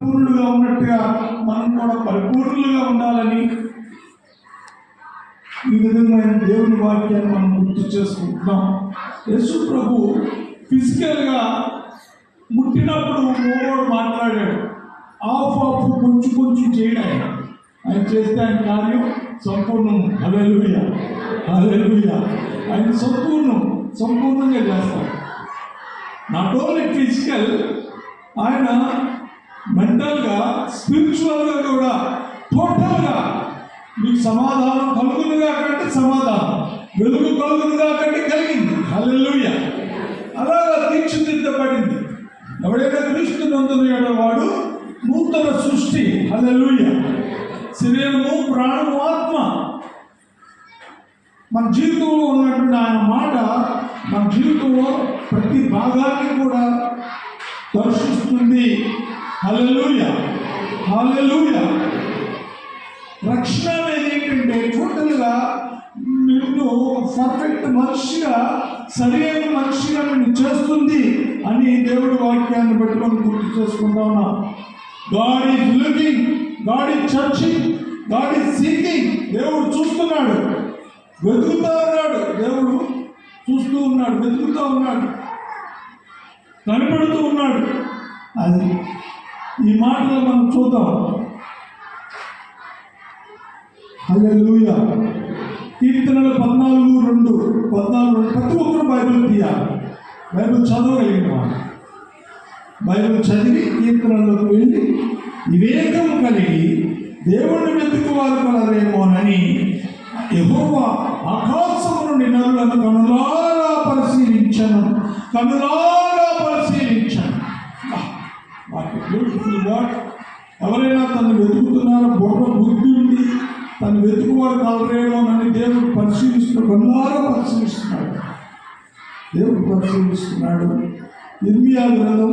పూర్ణులుగా ఉన్నట్టుగా మనం కూడా పరిపూర్ణులుగా ఉండాలని ఈ విధమైన దేవుని వాక్యాన్ని మనం గుర్తు చేసుకుంటున్నాం. యేసు ప్రభు ఫిజికల్గా ముట్టినప్పుడు మూడోడు మాట్లాడాడు. ఆఫ్ కొంచెం చేయడం ఆయన చేస్తే ఆయన కార్యం సంపూర్ణం. హల్లెలూయా, హల్లెలూయా. ఆయన సంపూర్ణంగా చేస్తాడు. నాట్ ఓన్లీ ఫిజికల్, ఆయన మెంటల్గా, స్పిరిచువల్గా కూడా టోటల్గా మీకు సమాధానం కలుగునుగా కంటే సమాధానం, వెలుగు కలుగునుగా కంటే కలిగింది. హల్లెలూయా. అలాగా తీర్చిదిద్దబడింది. ఎవడైనా క్రీస్తు నందున వాడు నూతన సృష్టి. హల్లెలూయా. శరీరము, ప్రాణము, ఆత్మ మన జీవితంలో ఉన్నటువంటి ఆయన మాట మన జీవితంలో ప్రతి భాగాన్ని కూడా దర్శిస్తుంది. హల్లెలూయా, హల్లెలూయా. రక్షణ అనేది ఏంటంటే టోటల్గా నిన్ను పర్ఫెక్ట్ మనిషిగా, సరైన మనిషిగా నిన్ను చేస్తుంది అని దేవుడి వాక్యాన్ని బట్టి మనం గుర్తు చేసుకుంటా ఉన్నాం. God is looking, God is searching, God is seeking. దేవుడు చూస్తున్నాడు, వెతుకుతూ ఉన్నాడు. దేవుడు చూస్తూ ఉన్నాడు, వెతుకుతూ ఉన్నాడు, కనపడుతూ ఉన్నాడు. అది ఈ మాటలో మనం చూద్దాం. హల్లెలూయా. కీర్తనలు 14:2 ప్రతి ఒక్కరు బైబిల్ తీయాలి. బైబిల్ చదవగలిగిన వాళ్ళు బైబిల్ చదివి కీర్తనలోకి వెళ్ళి వివేకం కలిగి దేవుణ్ణి వెతుకువారు కలరేమోనని యెహోవా ఆకాశము నుండి నరులను కనులారా పరిశీలించను. Beautiful word. ఎవరైనా తను వెతుకుతున్నారో, బొర్ర బుద్ధి ఉంది, తను వెతుకువారు కలరేమోనని దేవుడు కనులారా పరిశీలిస్తున్నాడు. దేవుడు పరిశీలిస్తున్నాడు. ఇర్మియా గ్రంథం